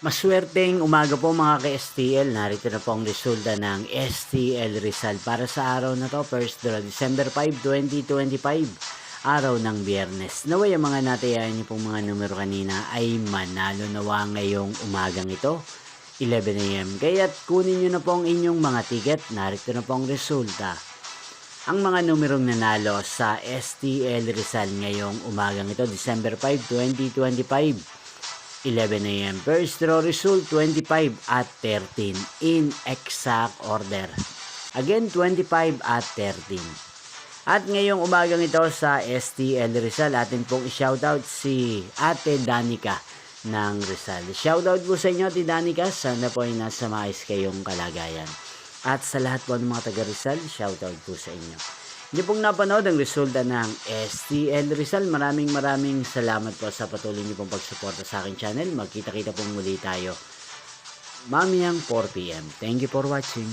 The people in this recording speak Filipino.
Maswerteng umaga po mga ka-STL. Narito na po ang resulta ng STL Rizal para sa araw na to, first draw, December 5, 2025, araw ng Biyernes. Naway ang mga natayahan niyo pong mga numero kanina ay manalo nawa ngayong umagang ito, 11 AM. Kaya't kunin niyo na po ang inyong mga ticket. Narito na po ang resulta. Ang mga numerong nanalo sa STL Rizal ngayong umagang ito, December 5, 2025, 11 AM. First draw result 25 at 13 in exact order. Again, 25 at 13. At ngayong umagang ito sa STL Rizal, atin pong i-shoutout si Ate Danica ng Rizal. Shoutout po sa inyo, Ate Danica. Sana po ay nasa maayos kayong kalagayan. At sa lahat po ng mga taga Rizal, shoutout po sa inyo. Hindi pong napanood ang resulta ng STL Rizal. Maraming salamat po sa patuloy niyo pong pagsuporta sa aking channel. Magkita-kita pong muli tayo mamayang 4 PM. Thank you for watching.